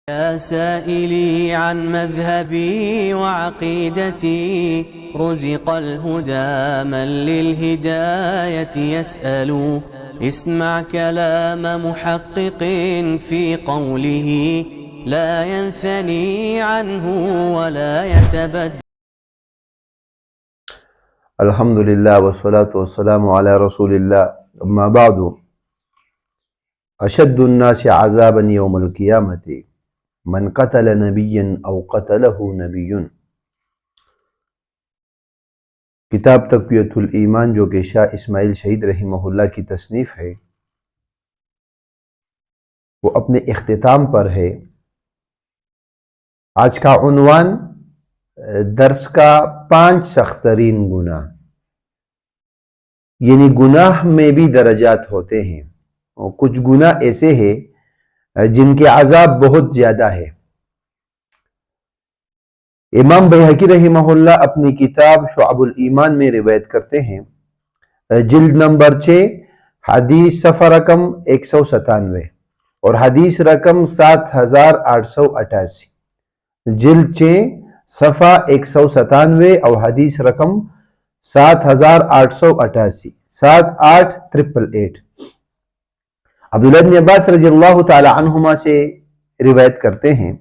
يا سائلي عن مذهبي وعقيدتي رزق الهدى من للهداية يسأل اسمع كلام محقق في قوله لا ينثني عنه ولا يتبدل. الحمد لله والصلاة والسلام على رسول الله. اما بعد اشد الناس عذابا يوم القيامة من قتل نبیا او قتلہ نبی. کتاب تقویۃ الایمان جو کہ شاہ اسماعیل شہید رحمہ اللہ کی تصنیف ہے، وہ اپنے اختتام پر ہے. آج کا عنوان درس کا 5 سخت ترین گناہ، یعنی گناہ میں بھی درجات ہوتے ہیں اور کچھ گناہ ایسے ہیں جن کے عذاب بہت زیادہ ہے. امام بیہقی رحمہ اللہ اپنی کتاب شعب الایمان میں روایت کرتے ہیں، جلد نمبر 6 حدیث صفحہ رقم 197 اور حدیث رقم 7888. جلد 6 صفحہ 197 اور حدیث رقم 7888 7888. عبداللہ بن عباس رضی اللہ تعالی عنہما سے روایت کرتے ہیں،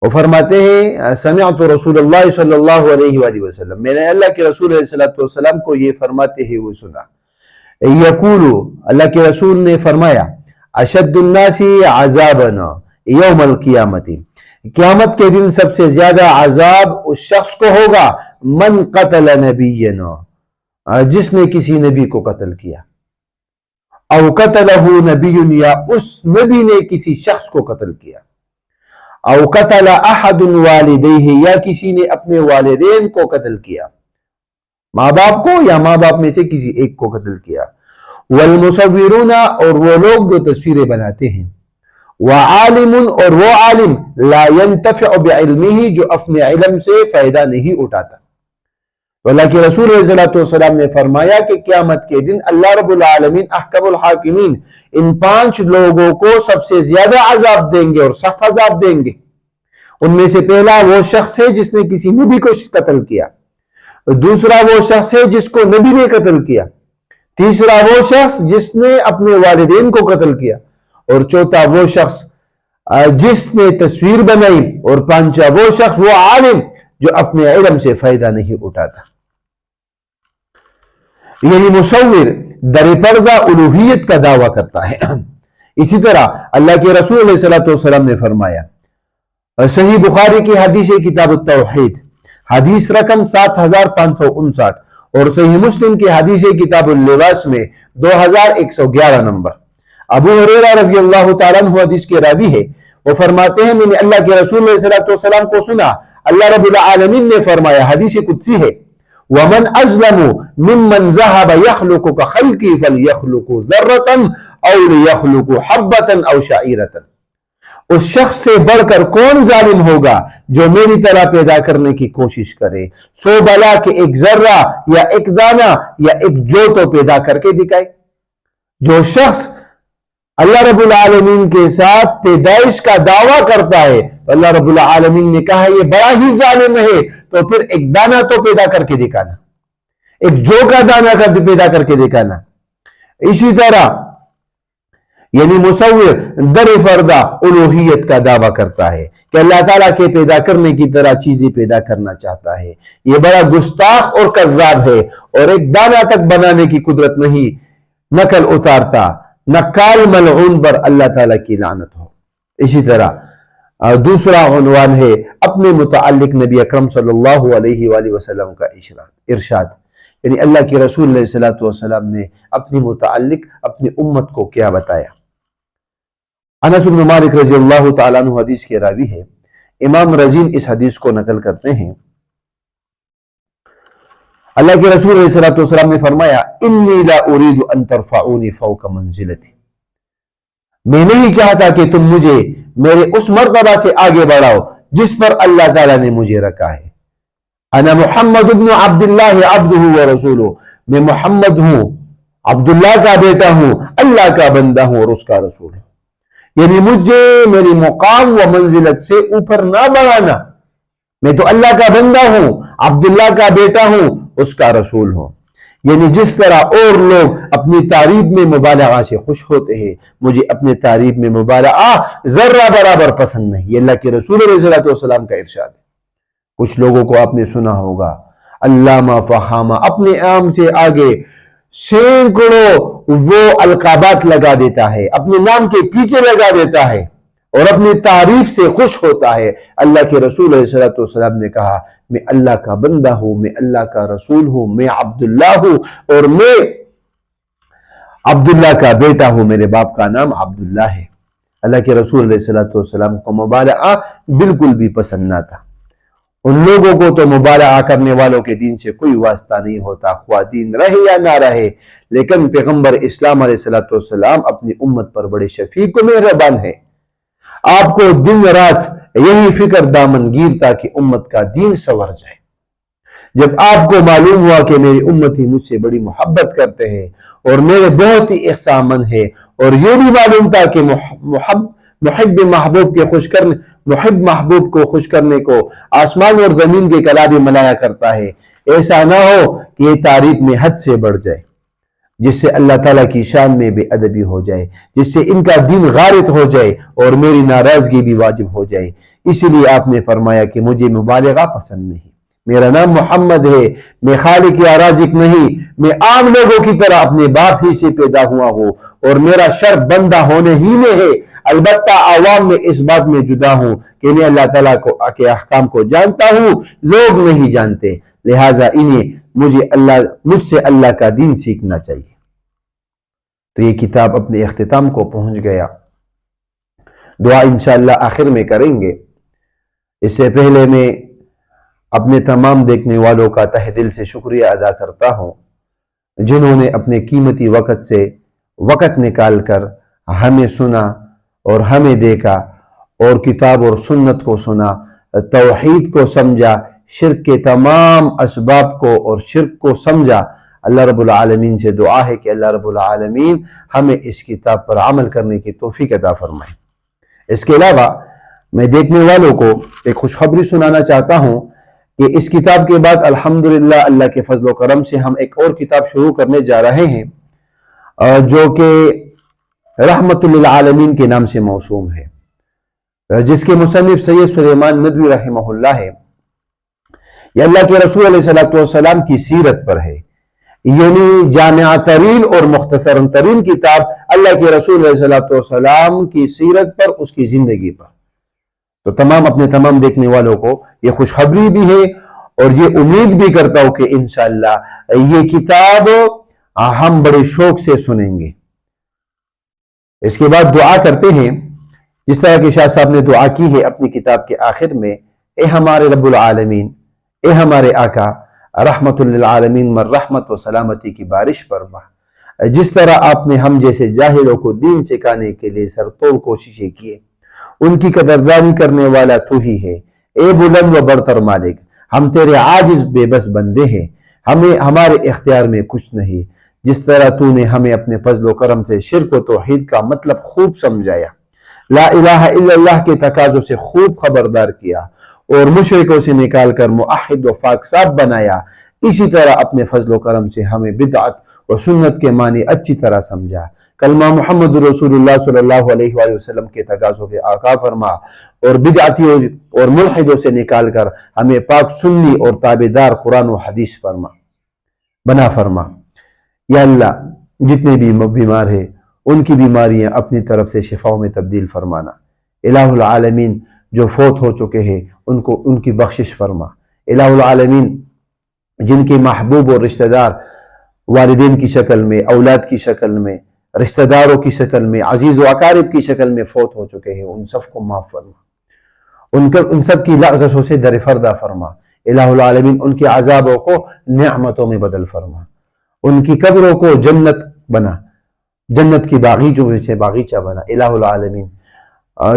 وہ فرماتے ہیں سمعت رسول اللہ صلی اللہ علیہ وآلہ وسلم، میں نے اللہ کے رسول علیہ السلام کو یہ فرماتے ہیں وہ سنا. یقول، اللہ کے رسول نے فرمایا، اشد الناس عذابا یوم القیامت، قیامت کے دن سب سے زیادہ عذاب اس شخص کو ہوگا من قتل نبینا، جس نے کسی نبی کو قتل کیا، او قتلہ نبی، یا اس نبی نے کسی شخص کو قتل کیا، او قتل احد والدیہ، یا کسی نے اپنے والدین کو قتل کیا، ماں باپ کو یا ماں باپ میں سے کسی ایک کو قتل کیا. والمصورون، اور وہ لوگ جو تصویریں بناتے ہیں، وعالم، اور وہ عالم لا ينتفع بعلمہ، جو اپنے علم سے فائدہ نہیں اٹھاتا. اللہ کے رسول صلی اللہ علیہ وسلم نے فرمایا کہ قیامت کے دن اللہ رب العالمین احکم الحاکمین ان 5 لوگوں کو سب سے زیادہ عذاب دیں گے اور سخت عذاب دیں گے. ان میں سے پہلا وہ شخص ہے جس نے کسی نبی کو قتل کیا، دوسرا وہ شخص ہے جس کو نبی نے قتل کیا، تیسرا وہ شخص جس نے اپنے والدین کو قتل کیا، اور چوتھا وہ شخص جس نے تصویر بنائی، اور پانچواں وہ شخص وہ عالم جو اپنے علم سے فائدہ نہیں اٹھاتا. یعنی مصور در پردہ الوہیت کا دعویٰ کرتا ہے. اسی طرح اللہ کے رسول علیہ السلام نے فرمایا، صحیح بخاری کی حدیث کتاب التوحید حدیث رقم 7559 اور صحیح مسلم کی حدیث کتاب اللباس میں 2111 نمبر. ابو ہریرہ رضی اللہ تعالیٰ عنہ حدیث کے راوی ہے، وہ فرماتے ہیں میں نے اللہ کے رسول علیہ السلام کو سنا، اللہ رب العالمین نے فرمایا، حدیث قدسی ہے، وَمَنْ أَظْلَمُ مِمَّنْ ذَهَبَ يَخْلُقُ كَخَلْقِي فَلْيَخْلُقُ ذَرَّةً أَوْ لِيَخْلُقُ حَبَّةً أَوْ شَعِيرَةً. اس شخص سے بڑھ کر کون ظالم ہوگا جو میری طرح پیدا کرنے کی کوشش کرے، سو بلا کہ ایک ذرہ یا ایک دانہ یا ایک جو تو پیدا کر کے دکھائے. جو شخص اللہ رب العالمین کے ساتھ پیدائش کا دعویٰ کرتا ہے، اللہ رب العالمین نے کہا یہ بڑا ہی ظالم ہے، تو پھر ایک دانہ تو پیدا کر کے دکھانا، ایک جو کا دانہ پیدا کر کے دکھانا. اسی طرح یعنی مصور در پردہ الوہیت کا دعویٰ کرتا ہے کہ اللہ تعالیٰ کے پیدا کرنے کی طرح چیزیں پیدا کرنا چاہتا ہے. یہ بڑا گستاخ اور کذاب ہے، اور ایک دانہ تک بنانے کی قدرت نہیں، نقل اتارتا، نقال ملعون پر اللہ تعالیٰ کی لعنت ہو. اسی طرح دوسرا عنوان ہے اپنے متعلق نبی اکرم صلی اللہ علیہ وآلہ وسلم کا ارشاد، یعنی اللہ کے رسول علیہ السلام نے اپنے متعلق اپنی امت کو کیا بتایا. انس بن مالک رضی اللہ تعالیٰ عنہ حدیث کے راوی ہے، امام رزین اس حدیث کو نقل کرتے ہیں. اللہ کے رسول علیہ السلام نے فرمایا، انی لا اريد ان ترفعونی فوق منزلتی، میں نہیں چاہتا کہ تم مجھے میرے اس مرتبہ سے آگے بڑھاؤ جس پر اللہ تعالیٰ نے مجھے رکھا ہے. انا محمد بن عبداللہ عبدہ ورسولہ، میں محمد ہوں، عبداللہ کا بیٹا ہوں، اللہ کا بندہ ہوں اور اس کا رسول ہوں. یعنی مجھے میری مقام و منزلت سے اوپر نہ بڑھانا، میں تو اللہ کا بندہ ہوں، عبداللہ کا بیٹا ہوں، اس کا رسول ہوں۔ یعنی جس طرح اور لوگ اپنی تعریف میں مبالغہ سے خوش ہوتے ہیں، مجھے اپنے تعریف میں مبالغہ ذرہ برابر پسند نہیں۔ یہ اللہ کے رسول علیہ السلام کا ارشاد ہے۔ کچھ لوگوں کو آپ نے سنا ہوگا، علامہ فہامہ، اپنے عام سے آگے سینکڑوں وہ القابات لگا دیتا ہے، اپنے نام کے پیچھے لگا دیتا ہے اور اپنی تعریف سے خوش ہوتا ہے۔ اللہ کے رسول علیہ السلام نے کہا، میں اللہ کا بندہ ہوں، میں اللہ کا رسول ہوں، میں عبداللہ ہوں اور میں عبداللہ کا بیٹا ہوں، میرے باپ کا نام عبداللہ ہے۔ اللہ کے رسول علیہ السلام کو مبالغہ بالکل بھی پسند نہ تھا۔ ان لوگوں کو تو مبالغہ کرنے والوں کے دین سے کوئی واسطہ نہیں ہوتا، خواہ دین رہے یا نہ رہے، لیکن پیغمبر اسلام علیہ السلام اپنی امت پر بڑے شفیق و مہربان ہے۔ آپ کو دن رات یہی فکر دامن گیر تھا کہ امت کا دین سنور جائے۔ جب آپ کو معلوم ہوا کہ میری امتی مجھ سے بڑی محبت کرتے ہیں اور میرے بہت ہی احسان مند ہے، اور یہ بھی معلوم تھا کہ محب محبوب کو خوش کرنے کو آسمان اور زمین کے کلابی ملایا کرتا ہے، ایسا نہ ہو کہ یہ تعریف میں حد سے بڑھ جائے، جس سے اللہ تعالیٰ کی شان میں بے ادبی ہو جائے، جس سے ان کا دین غارت ہو جائے اور میری ناراضگی بھی واجب ہو جائے۔ اسی لیے آپ نے فرمایا کہ مجھے مبالغہ پسند نہیں، میرا نام محمد ہے، میں خالق یا رازق نہیں، میں عام لوگوں کی طرح اپنے باپ ہی سے پیدا ہوا ہوں اور میرا شرف بندہ ہونے ہی میں ہے۔ البتہ عوام میں اس بات میں جدا ہوں کہ میں اللہ تعالیٰ کے احکام کو جانتا ہوں، لوگ نہیں جانتے، لہٰذا انہیں مجھ سے اللہ کا دین سیکھنا چاہیے۔ تو یہ کتاب اپنے اختتام کو پہنچ گیا۔ دعا انشاءاللہ آخر میں کریں گے۔ اس سے پہلے میں اپنے تمام دیکھنے والوں کا تہ دل سے شکریہ ادا کرتا ہوں، جنہوں نے اپنے قیمتی وقت سے وقت نکال کر ہمیں سنا اور ہمیں دیکھا اور کتاب اور سنت کو سنا، توحید کو سمجھا، شرک کے تمام اسباب کو اور شرک کو سمجھا۔ اللہ رب العالمین سے دعا ہے کہ اللہ رب العالمین ہمیں اس کتاب پر عمل کرنے کی توفیق عطا فرمائے۔ اس کے علاوہ میں دیکھنے والوں کو ایک خوشخبری سنانا چاہتا ہوں کہ اس کتاب کے بعد الحمدللہ اللہ کے فضل و کرم سے ہم ایک اور کتاب شروع کرنے جا رہے ہیں، جو کہ رحمت للعالمین کے نام سے موسوم ہے، جس کے مصنف سید سلیمان ندوی رحمہ اللہ ہے۔ یہ اللہ کے رسول علیہ السلام کی سیرت پر ہے، یعنی جامع ترین اور مختصر ترین کتاب اللہ کے رسول علیہ السلام کی سیرت پر، اس کی زندگی پر۔ تو اپنے تمام دیکھنے والوں کو یہ خوشخبری بھی ہے اور یہ امید بھی کرتا ہوں کہ انشاءاللہ یہ کتاب ہم بڑے شوق سے سنیں گے۔ اس کے بعد دعا کرتے ہیں، جس طرح کہ شاہ صاحب نے دعا کی ہے اپنی کتاب کے آخر میں، اے ہمارے رب العالمین، اے ہمارے آقا، رحمت للعالمین مر رحمت و سلامتی کی بارش فرما۔ جس طرح آپ نے ہم جیسے جاہلوں کو دین سکھانے کے لیے سرتوڑ کوششیں کیے، ان کی قدردانی کرنے والا تو ہی ہے۔ اے بلند و برتر مالک، ہم تیرے عاجز بے بس بندے ہیں، ہمارے اختیار میں کچھ نہیں۔ جس طرح تو نے ہمیں اپنے فضل و کرم سے شرک و توحید کا مطلب خوب سمجھایا، لا الہ الا اللہ کے تقاضوں سے خوب خبردار کیا اور مشرکوں سے نکال کر موحد و پاک صاف بنایا، اسی طرح اپنے فضل و کرم سے ہمیں بدعت و سنت کے معنی اچھی طرح سمجھا، کلمہ محمد رسول اللہ صلی اللہ علیہ وآلہ وسلم کے تقاضوں کے آقا فرما، اور بدعتیوں اور ملحدوں سے نکال کر ہمیں پاک سنی اور تابعدار قرآن و حدیث بنا فرما۔ یا اللہ، جتنے بھی بیمار ہیں ان کی بیماریاں اپنی طرف سے شفاؤں میں تبدیل فرمانا۔ الہ العالمین، جو فوت ہو چکے ہیں ان کی بخشش فرما۔ الہ العالمین، جن کے محبوب اور رشتہ دار والدین کی شکل میں، اولاد کی شکل میں، رشتہ داروں کی شکل میں، عزیز و اقارب کی شکل میں فوت ہو چکے ہیں، ان سب کو معاف فرما، ان سب کی لغزشوں سے درفردہ فرما۔ الہ العالمین، ان کے عذابوں کو نعمتوں میں بدل فرما، ان کی قبروں کو جنت بنا، جنت کی باغیچوں میں سے باغیچہ بنا۔ الہ العالمین،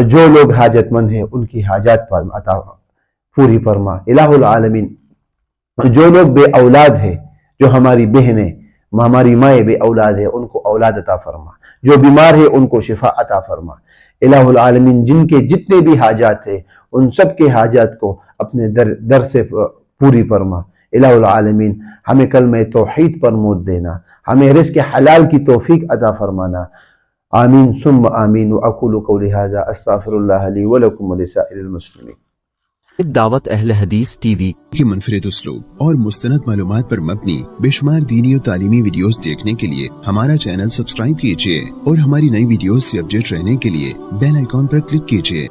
جو لوگ حاجت مند ہیں ان کی حاجات عطا پوری فرما۔ الہ العالمین، جو لوگ بے اولاد ہیں، جو ہماری بہنیں، ہماری مائیں بے اولاد ہیں، ان کو اولاد عطا فرما، جو بیمار ہیں ان کو شفا عطا فرما۔ الہ العالمین جن کے جتنے بھی حاجات ہیں ان سب کے حاجات کو اپنے در سے پوری فرما۔ الہ العالمین ہمیں کلمہ توحید پر موت دینا، ہمیں رزق حلال کی توفیق عطا فرمانا۔ آمین ثم آمین۔ واقول قولی ھذا استغفر اللہ لی ولکم ولسائر المسلمین۔ دعوت اہل حدیث ٹی وی کی منفرد اسلوب اور مستند معلومات پر مبنی بے شمار دینی اور تعلیمی ویڈیوز دیکھنے کے لیے ہمارا چینل سبسکرائب کیجیے اور ہماری نئی ویڈیوز سے اپڈیٹ رہنے کے لیے بیل آئیکن پر کلک کیجیے۔